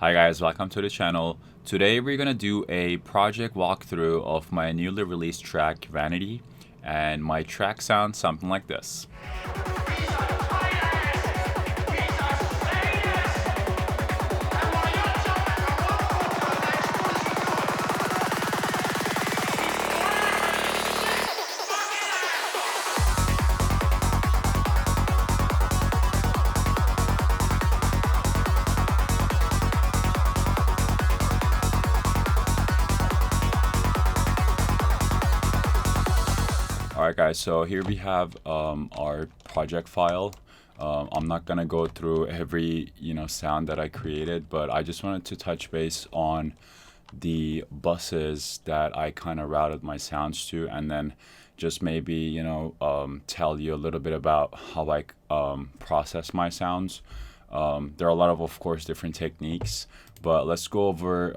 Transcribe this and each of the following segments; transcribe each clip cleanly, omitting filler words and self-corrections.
Hi guys, welcome to the channel. Today we're gonna do a project walkthrough of my newly released track Vanity, and my track sounds something like this. Alright guys, so here we have our project file. I'm not gonna go through every sound that I created, but I just wanted to touch base on the buses that I kind of routed my sounds to, and then just maybe tell you a little bit about how I process my sounds. There are a lot of course different techniques, but let's go over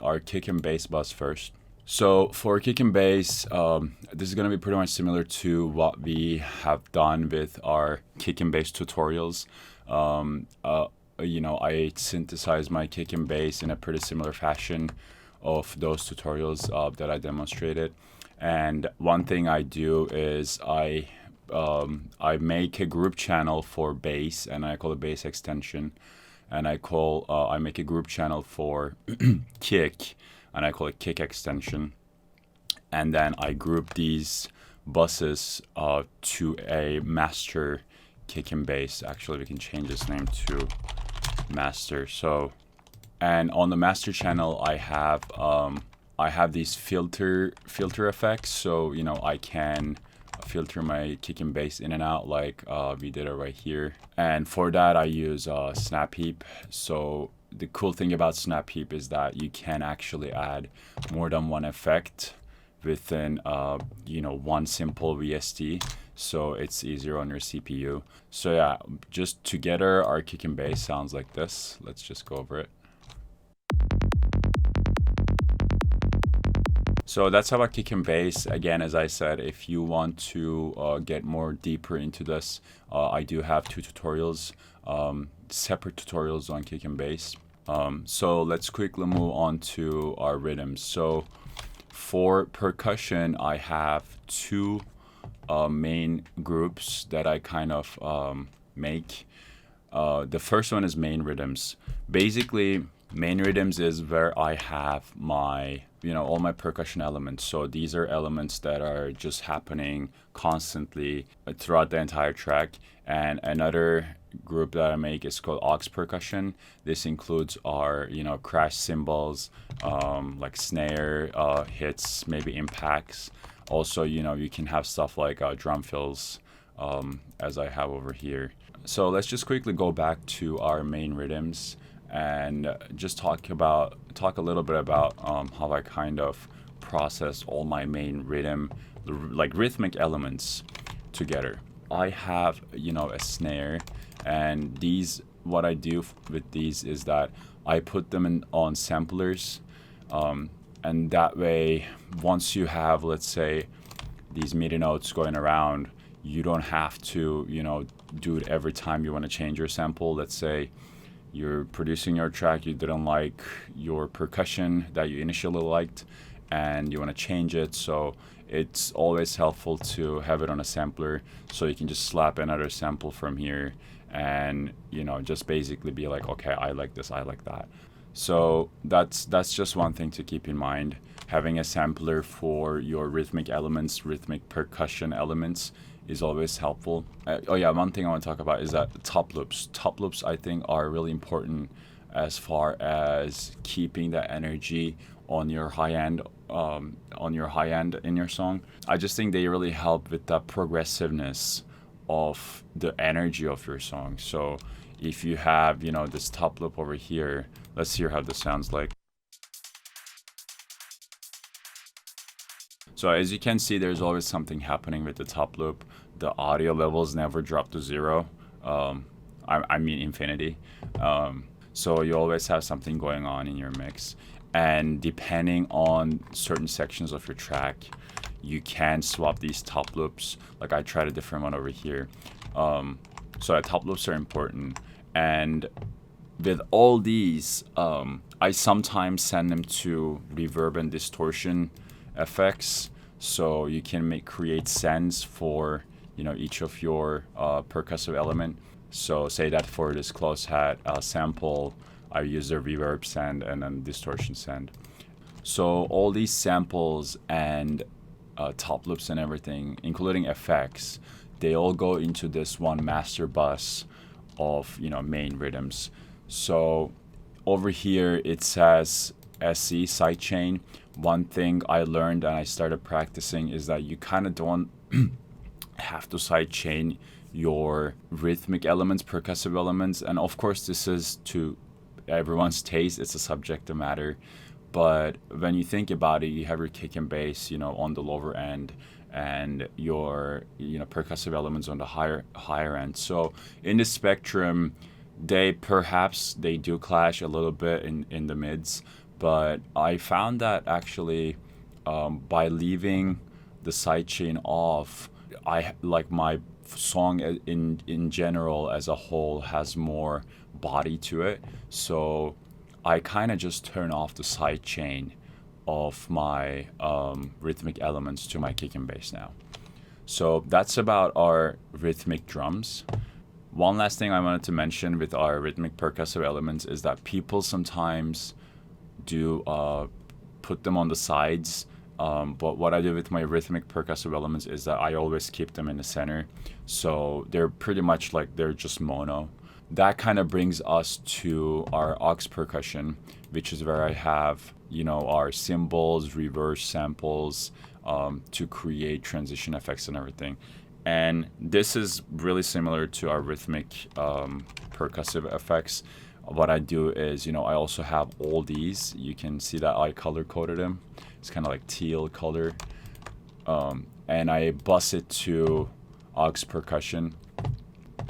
our kick and bass bus first. So for kick and bass, this is going to be pretty much similar to what we have done with our kick and bass tutorials. I synthesize my kick and bass in a pretty similar fashion of those tutorials that I demonstrated. And one thing I do is I make a group channel for bass, and I call it bass extension, and I make a group channel for kick, and I call it kick extension. And then I group these buses to a master kick and bass. Actually, we can change this name to master. So, and on the master channel, I have these filter effects. So I can filter my kick and bass in and out, like we did it right here. And for that, I use Snap Heap. So the cool thing about Snap Heap is that you can actually add more than one effect within one simple VST, so it's easier on your CPU. So yeah, just together our kick and bass sounds like this. Let's just go over it. So that's how I kick and bass. Again, as I said, if you want to get more deeper into this, I do have two tutorials, separate tutorials on kick and bass. So let's quickly move on to our rhythms. So for percussion, I have two main groups that I kind of make. The first one is main rhythms. Basically, main rhythms is where I have my all my percussion elements. So these are elements that are just happening constantly throughout the entire track. And another group that I make is called Aux Percussion. This includes our crash cymbals, like snare hits, maybe impacts. Also, you can have stuff like drum fills, as I have over here. So let's just quickly go back to our main rhythms and just talk a little bit about how I kind of process all my main rhythmic elements together. I have a snare, and what I do with these is that I put them on samplers, and that way once you have, let's say, these MIDI notes going around, you don't have to do it every time you want to change your sample. Let's say you're producing your track, you didn't like your percussion that you initially liked, and you want to change it. So it's always helpful to have it on a sampler, so you can just slap another sample from here and just basically be like, okay, I like this, I like that. So that's just one thing to keep in mind. Having a sampler for your rhythmic percussion elements is always helpful. Oh yeah, one thing I want to talk about is that top loops. Top loops, I think, are really important as far as keeping the energy on your high end in your song. I just think they really help with the progressiveness of the energy of your song. So if you have this top loop over here, let's hear how this sounds like. So as you can see, there's always something happening with the top loop. The audio levels never drop to zero. I mean infinity. So you always have something going on in your mix. And depending on certain sections of your track, you can swap these top loops. Like I tried a different one over here. So top loops are important. And with all these, I sometimes send them to reverb and distortion effects, so you can create sends for each of your percussive element. So say that for this close hat sample, I use the reverb send and then distortion send. So all these samples and top loops and everything, including effects, they all go into this one master bus of main rhythms. So over here it says SC sidechain. One thing I learned and I started practicing is that you kind of don't have to sidechain your rhythmic elements, percussive elements, and of course this is to everyone's taste. It's a subjective matter. But when you think about it, you have your kick and bass, on the lower end, and your percussive elements on the higher end. So in the spectrum, they do clash a little bit in the mids, but I found that actually by leaving the sidechain off, I like my song in general as a whole has more body to it. So I kind of just turn off the side chain of my rhythmic elements to my kick and bass now. So that's about our rhythmic drums. One last thing I wanted to mention with our rhythmic percussive elements is that people sometimes do put them on the sides. But what I do with my rhythmic percussive elements is that I always keep them in the center. So they're pretty much like they're just mono. That kind of brings us to our Aux Percussion, which is where I have, our cymbals, reverse samples to create transition effects and everything. And this is really similar to our rhythmic percussive effects. What I do is, I also have all these. You can see that I color coded them. It's kind of like teal color. And I bus it to Aux Percussion.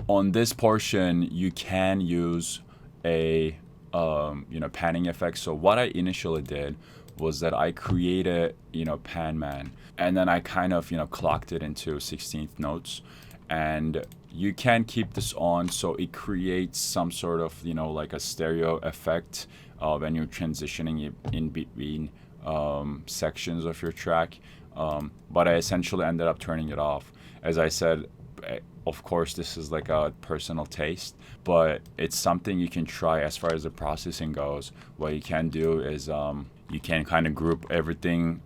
On this portion, you can use a panning effect. So what I initially did was that I created pan man, and then I kind of clocked it into 16th notes, and you can keep this on so it creates some sort of like a stereo effect when you're transitioning it in between sections of your track. But I essentially ended up turning it off. As I said, of course, this is like a personal taste, but it's something you can try as far as the processing goes. What you can do is you can kind of group everything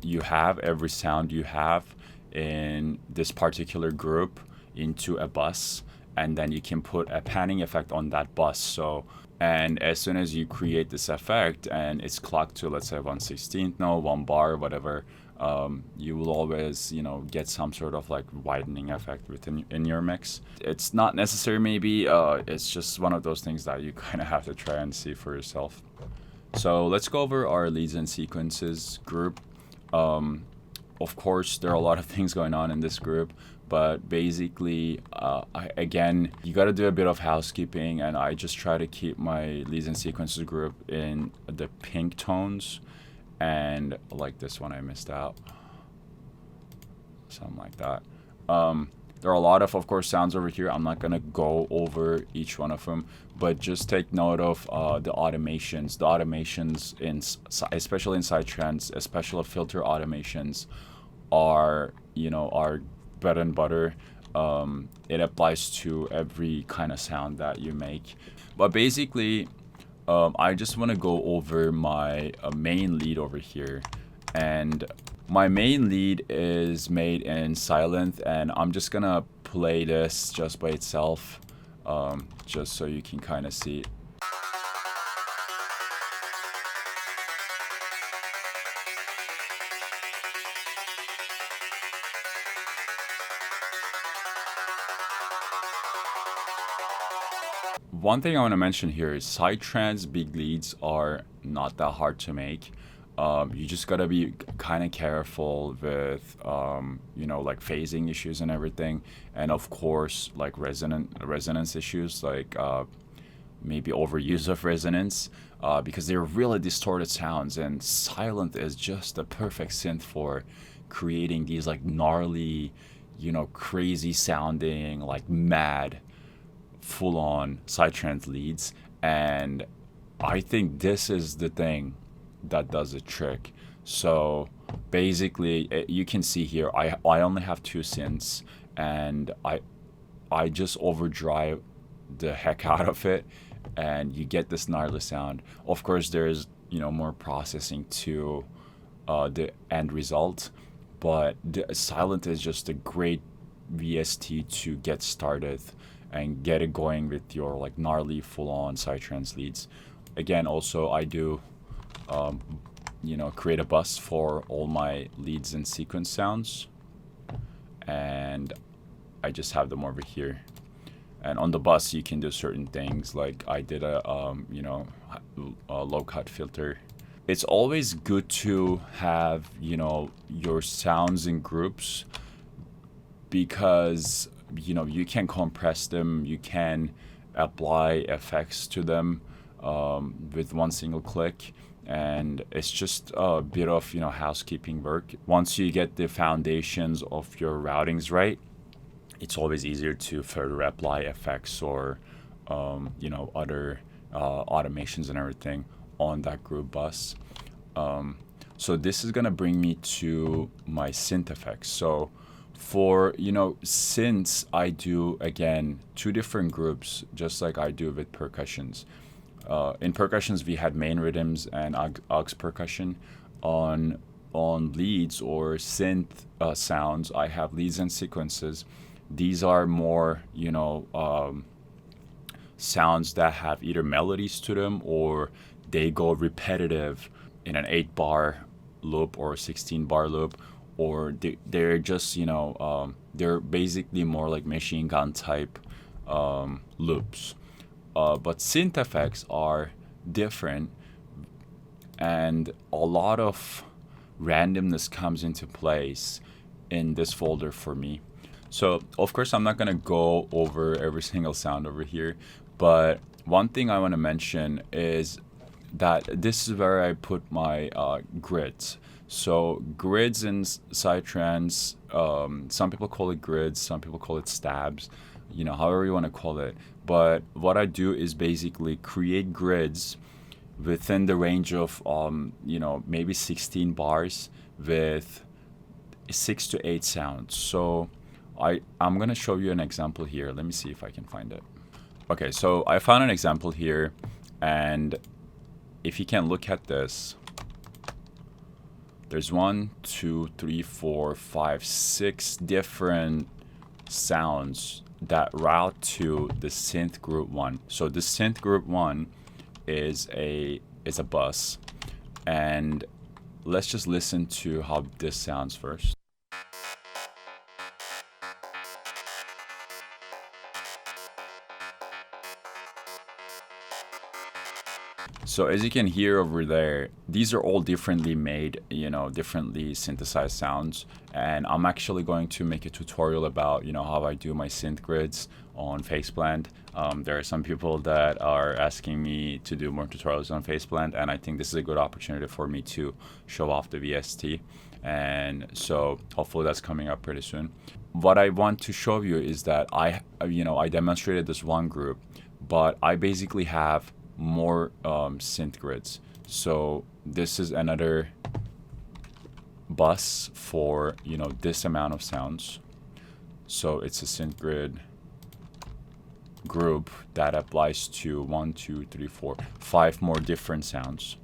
you have, every sound you have in this particular group into a bus, and then you can put a panning effect on that bus. So, and as soon as you create this effect and it's clocked to, let's say, 1/16th note, 1 bar, whatever, you will always, get some sort of like widening effect within in your mix. It's not necessary, maybe. It's just one of those things that you kind of have to try and see for yourself. So let's go over our leads and sequences group. Of course, there are a lot of things going on in this group, but basically, again, you got to do a bit of housekeeping, and I just try to keep my leads and sequences group in the pink tones. And like this one I missed out, something like that. There are a lot of course, sounds over here. I'm not gonna go over each one of them, but just take note of the automations. The automations especially in Psytrance, especially filter automations, are are bread and butter. It applies to every kind of sound that you make. But basically, I just want to go over my main lead over here, and my main lead is made in Silent, and I'm just gonna play this just by itself, just so you can kind of see it. One thing I want to mention here is Psytrance big leads are not that hard to make. You just gotta be kind of careful with, like phasing issues and everything, and of course, like resonance issues, like maybe overuse of resonance, because they're really distorted sounds, and Silent is just the perfect synth for creating these like gnarly, crazy sounding, like mad, full-on Psytrance leads. And I think this is the thing that does the trick. So basically, you can see here, I only have two synths, and I just overdrive the heck out of it, and you get this gnarly sound. Of course, there's more processing to the end result, but the silent is just a great VST to get started and get it going with your like gnarly full-on Psytrance leads. Again, also I do create a bus for all my leads and sequence sounds, and I just have them over here. And on the bus you can do certain things, like I did a low cut filter. It's always good to have your sounds in groups, because you can compress them, you can apply effects to them with one single click, and it's just a bit of housekeeping work. Once you get the foundations of your routings right, it's always easier to further apply effects or other automations and everything on that group bus. So this is gonna bring me to my synth effects. So for synths, I do again two different groups, just like I do with percussions. In percussions, we had main rhythms and aux percussion. On leads or synth sounds, I have leads and sequences. These are more sounds that have either melodies to them, or they go repetitive in an 8-bar loop or 16-bar loop, or they're just they're basically more like machine gun type loops. But synth effects are different, and a lot of randomness comes into place in this folder for me. So of course I'm not gonna go over every single sound over here, but one thing I want to mention is that this is where I put my grids. So grids in Psytrance, some people call it grids, some people call it stabs, however you want to call it. But what I do is basically create grids within the range of maybe 16 bars with 6 to 8 sounds. So I'm gonna show you an example here. Let me see if I can find it. Okay, so I found an example here, and if you can look at this, there's 1, 2, 3, 4, 5, 6 different sounds that route to the synth group 1. So the synth group 1 is a bus, and let's just listen to how this sounds first. So as you can hear over there, these are all differently made, differently synthesized sounds. And I'm actually going to make a tutorial about, how I do my synth grids on Faceplant. There are some people that are asking me to do more tutorials on Faceplant, and I think this is a good opportunity for me to show off the VST. And so hopefully that's coming up pretty soon. What I want to show you is that I demonstrated this one group, but I basically have more synth grids. So this is another bus for this amount of sounds. So it's a synth grid group that applies to 1, 2, 3, 4, 5 more different sounds.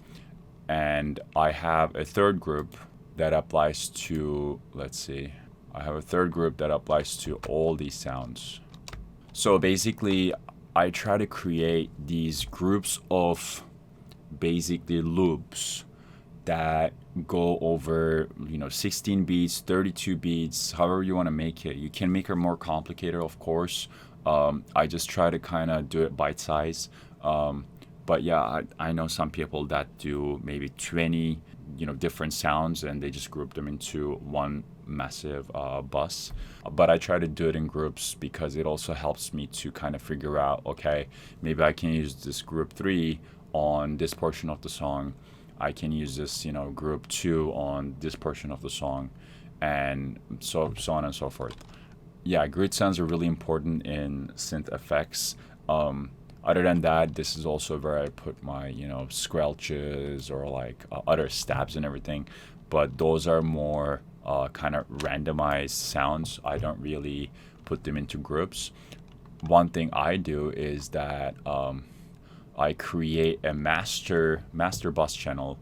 And I have a third group that applies to, let's see, I have a third group that applies to all these sounds. So basically I try to create these groups of basically loops that go over 16 beats, 32 beats, however you want to make it. You can make it more complicated, of course. I just try to kind of do it bite size. But yeah, I know some people that do maybe 20 different sounds, and they just group them into one massive bus. But I try to do it in groups because it also helps me to kind of figure out, okay, maybe I can use this group 3 on this portion of the song. I can use this group 2 on this portion of the song, and so on and so forth. Yeah, grid sounds are really important in synth effects. Other than that, this is also where I put my, you know, squelches or like other stabs and everything. But those are more kind of randomized sounds. I don't really put them into groups. One thing I do is that I create a master bus channel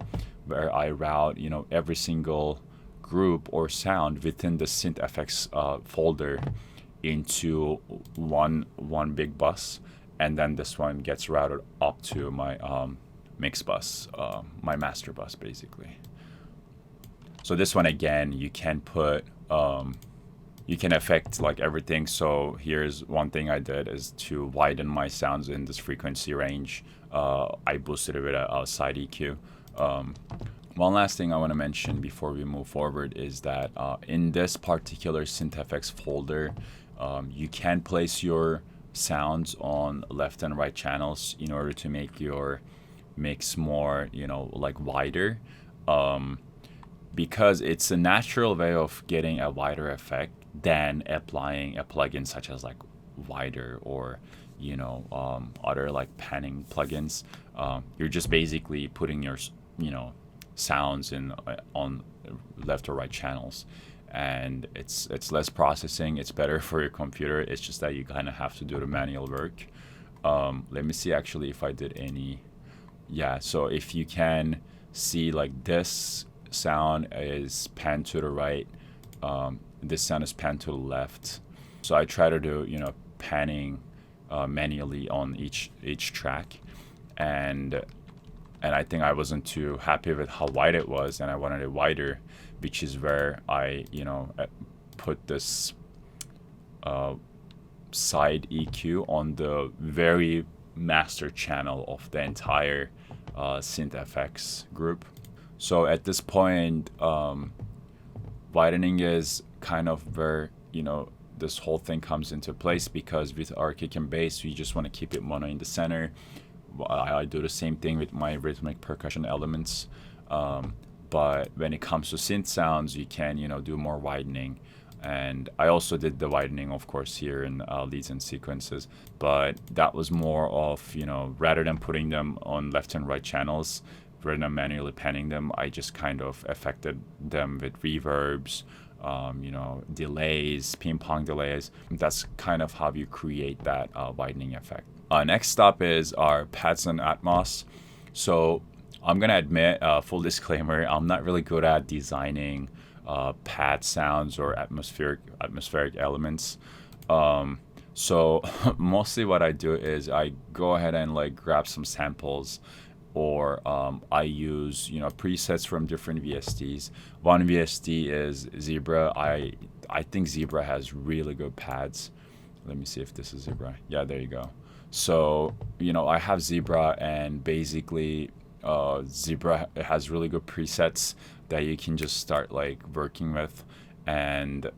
where I route, you know, every single group or sound within the Synth Effects folder into one big bus, and then this one gets routed up to my mix bus, my master bus basically. So this one again, you can put you can affect like everything. So here's one thing I did is to widen my sounds in this frequency range. I boosted it with a side EQ. One last thing I want to mention before we move forward is that in this particular Synth Effects folder, you can place your sounds on left and right channels in order to make your mix more, you know, like wider. Because it's a natural way of getting a wider effect than applying a plugin such as like wider or, you know, other like panning plugins. You're just basically putting your, you know, sounds in on left or right channels, and it's less processing. It's better for your computer. It's just that you kind of have to do the manual work. Let me see actually if I did any. Yeah, so if you can see, like, this sound is panned to the right, this sound is panned to the left. So I try to do, you know, panning manually on each track, and I think I wasn't too happy with how wide it was, and I wanted it wider, which is where I, you know, put this side EQ on the very master channel of the entire Synth Effects group. So at this point, widening is kind of where, you know, this whole thing comes into place, because with our kick and bass, we just want to keep it mono in the center. I do the same thing with my rhythmic percussion elements. But when it comes to synth sounds, you can, you know, do more widening. And I also did the widening, of course, here in leads and sequences. But that was more of, you know, rather than putting them on left and right channels, rather than manually panning them, I just kind of affected them with reverbs, you know, delays, ping pong delays. That's kind of how you create that widening effect. Next up is our pads and Atmos. So I'm gonna admit, full disclaimer, I'm not really good at designing pad sounds or atmospheric elements. So mostly what I do is I go ahead and like grab some samples, or I use, you know, presets from different VSTs. One VST is Zebra. I think Zebra has really good pads. Let me see if this is Zebra. Yeah, there you go. So, you know, I have Zebra, and basically Zebra has really good presets that you can just start like working with. And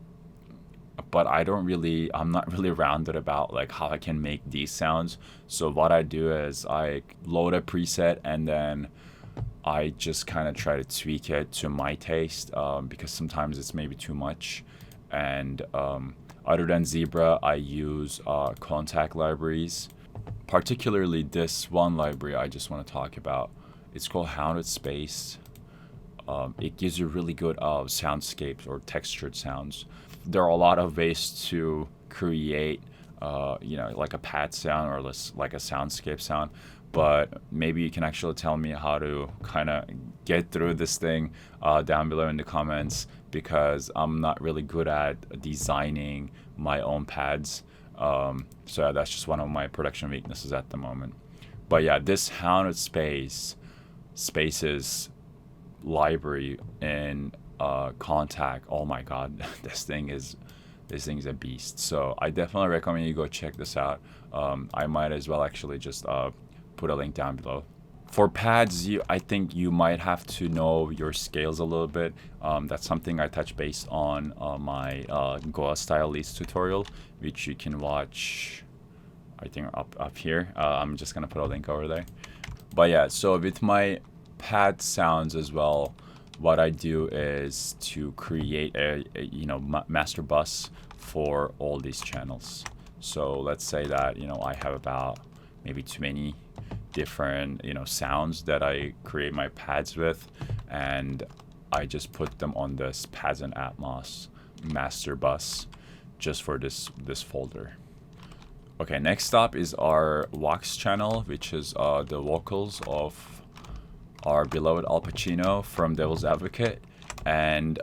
but I'm not really rounded about like how I can make these sounds. So what I do is I load a preset, and then I just kind of try to tweak it to my taste, because sometimes it's maybe too much. And other than Zebra, I use contact libraries. Particularly this one library I just want to talk about. It's called Hounded Space. It gives you really good soundscapes or textured sounds. There are a lot of ways to create, you know, like a pad sound or like a soundscape sound. But maybe you can actually tell me how to kind of get through this thing down below in the comments, because I'm not really good at designing my own pads. So that's just one of my production weaknesses at the moment. But yeah, this Hounded Spaces library in Contact, oh my god, this thing is a beast. So I definitely recommend you go check this out. I might as well actually just put a link down below. For pads, I think you might have to know your scales a little bit. That's something I touch base on my Goa style leads tutorial, which you can watch, I think, up here. I'm just gonna put a link over there. But yeah, so with my pad sounds as well, what I do is to create a you know, master bus for all these channels. So let's say that, you know, I have about maybe too many different sounds that I create my pads with, and I just put them on this Pads and Atmos master bus just for this folder. Okay, next up is our Vox channel, which is the vocals of our beloved Al Pacino from Devil's Advocate, and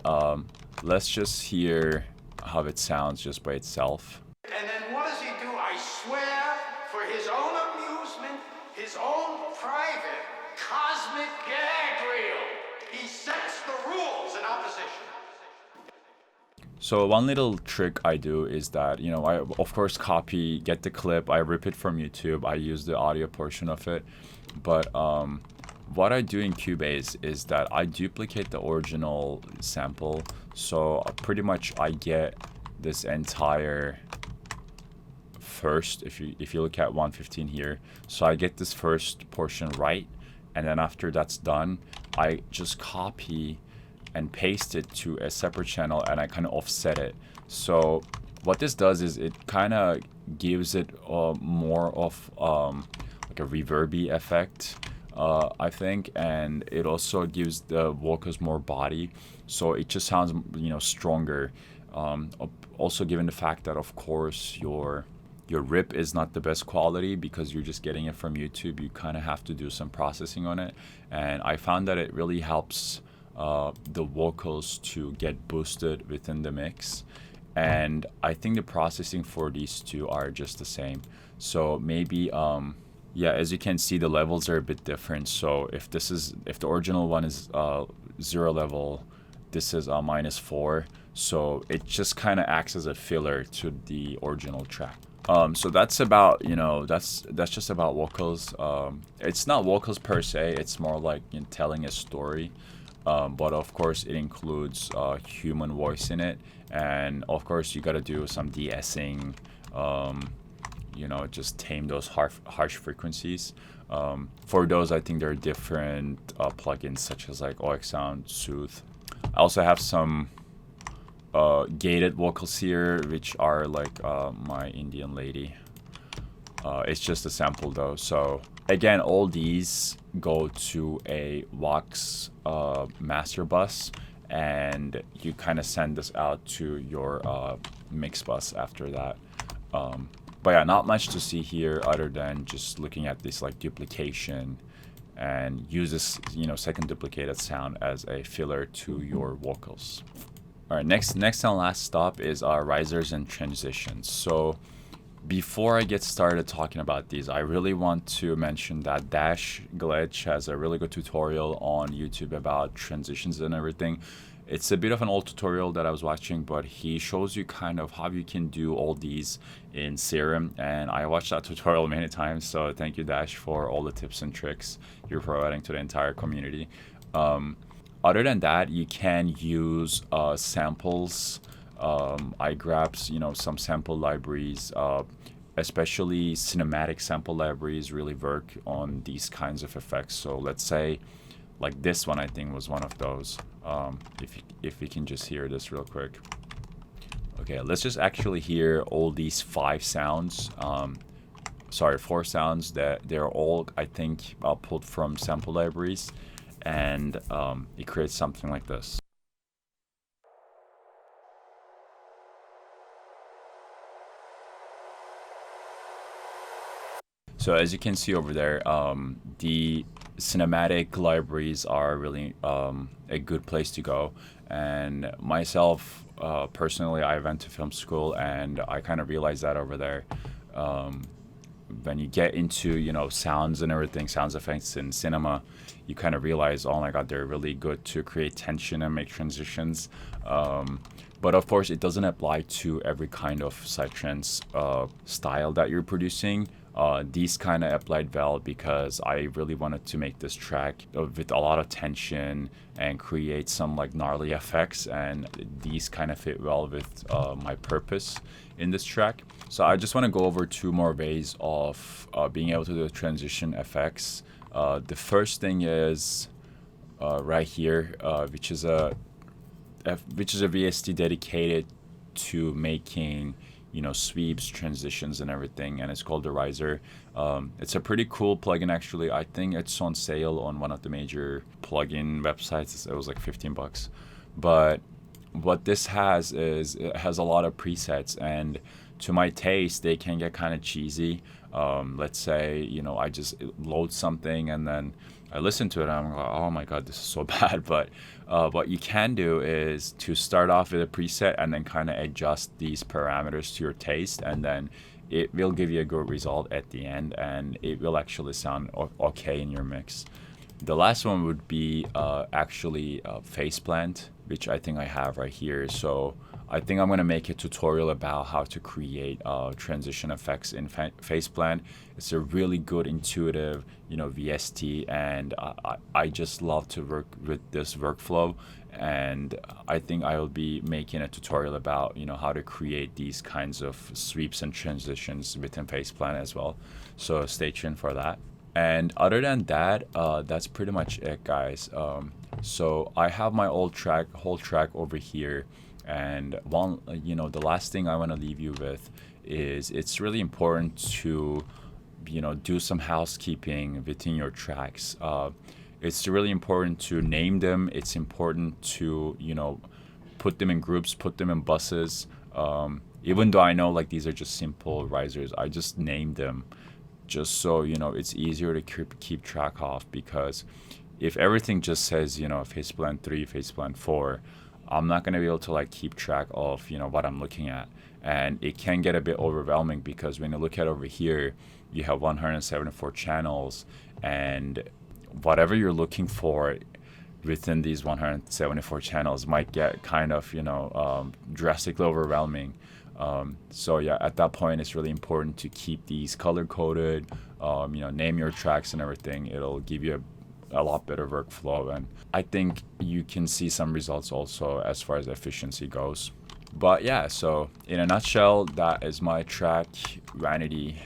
let's just hear how it sounds just by itself. And then what does he do? I swear, for his own amusement, his own private cosmic gag reel, he sets the rules in opposition. So one little trick I do is that, I of course get the clip, I rip it from YouTube, I use the audio portion of it, but what I do in Cubase is that I duplicate the original sample, so pretty much I get this entire first, if you look at 115 here, so I get this first portion right, and then after that's done, I just copy and paste it to a separate channel, and I kind of offset it. So what this does is it kind of gives it more of like a reverby effect, I think, and it also gives the vocals more body, so it just sounds stronger. Also, given the fact that of course your rip is not the best quality because you're just getting it from YouTube, you kind of have to do some processing on it, and I found that it really helps the vocals to get boosted within the mix, and I think the processing for these two are just the same. So maybe yeah, as you can see, the levels are a bit different. So if the original one is 0 level, this is -4, so it just kind of acts as a filler to the original track. So that's about that's just about vocals. It's not vocals per se, it's more like telling a story. But of course it includes human voice in it, and of course you got to do some de-essing, just tame those harsh frequencies. For those, I think there are different plugins such as like OX Sound, Soothe. I also have some gated vocals here, which are like my Indian lady. It's just a sample though, so again, all these go to a Vox master bus, and you kind of send this out to your mix bus after that. But yeah, not much to see here other than just looking at this like duplication, and use this second duplicated sound as a filler to your vocals. All right, next and last stop is our risers and transitions. So before I get started talking about these, I really want to mention that Dash Glitch has a really good tutorial on YouTube about transitions and everything. It's a bit of an old tutorial that I was watching, but he shows you kind of how you can do all these in Serum, and I watched that tutorial many times, so thank you, Dash, for all the tips and tricks you're providing to the entire community. Other than that, you can use samples. I grabbed some sample libraries, especially cinematic sample libraries really work on these kinds of effects. So let's say like this one, I think was one of those. If we can just hear this real quick. Okay, let's just actually hear all these 4 sounds that they're all, I think, pulled from sample libraries, and it creates something like this. So as you can see over there, the cinematic libraries are really a good place to go. And myself, personally, I went to film school, and I kind of realized that over there. When you get into sounds and everything, sounds effects in cinema, you kind of realize, oh my god, they're really good to create tension and make transitions. But of course, it doesn't apply to every kind of Psytrance style that you're producing. These kind of applied well because I really wanted to make this track with a lot of tension and create some like gnarly effects, and these kind of fit well with my purpose in this track. So I just want to go over 2 more ways of being able to do transition effects. The first thing is right here, which is a VST dedicated to making sweeps, transitions, and everything. And it's called the Riser. It's a pretty cool plugin, actually. I think it's on sale on one of the major plugin websites. It was like $15. But what this has is it has a lot of presets, and to my taste, they can get kind of cheesy. Let's say, I just load something and then I listen to it and I'm like, oh my God, this is so bad. But what you can do is to start off with a preset and then kind of adjust these parameters to your taste, and then it will give you a good result at the end, and it will actually sound okay in your mix. The last one would be actually Faceplant, which I think I have right here. So I think I'm going to make a tutorial about how to create transition effects in Faceplant. It's a really good, intuitive, VST, and I just love to work with this workflow. And I think I will be making a tutorial about, how to create these kinds of sweeps and transitions within Faceplant as well. So stay tuned for that. And other than that, that's pretty much it, guys. So I have my whole track over here. And the last thing I want to leave you with is it's really important to, do some housekeeping within your tracks. It's really important to name them. It's important to, put them in groups, put them in buses. Even though I know like these are just simple risers, I just named them just so, it's easier to keep track of, because if everything just says, Faceplant 3, Faceplant 4, I'm not going to be able to like keep track of, what I'm looking at. And it can get a bit overwhelming, because when you look at over here, you have 174 channels, and whatever you're looking for within these 174 channels might get kind of, drastically overwhelming. So yeah, at that point, it's really important to keep these color coded, name your tracks and everything. It'll give you a lot better workflow, and I think you can see some results also as far as efficiency goes. But yeah, so in a nutshell, that is my track Vanity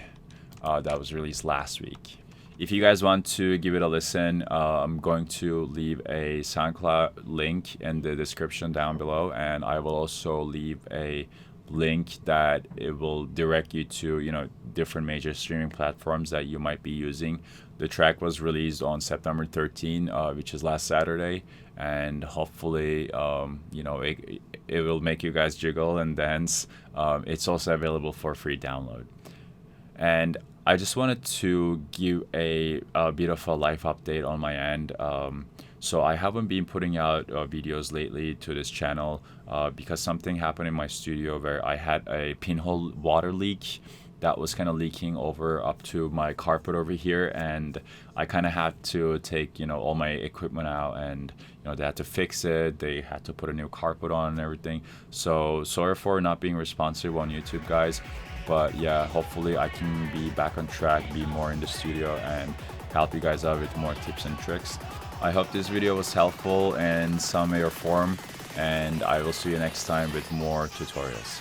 that was released last week. If you guys want to give it a listen, I'm going to leave a SoundCloud link in the description down below, and I will also leave a link that it will direct you to different major streaming platforms that you might be using. The track was released on September 13, which is last Saturday, and hopefully it will make you guys jiggle and dance. It's also available for free download. And I just wanted to give a bit of a life update on my end. So I haven't been putting out videos lately to this channel because something happened in my studio where I had a pinhole water leak that was kind of leaking over up to my carpet over here, and I kind of had to take all my equipment out, and they had to fix it. They had to put a new carpet on and everything. So sorry for not being responsive on YouTube, guys. But yeah, hopefully I can be back on track, be more in the studio, and help you guys out with more tips and tricks. I hope this video was helpful in some way or form, and I will see you next time with more tutorials.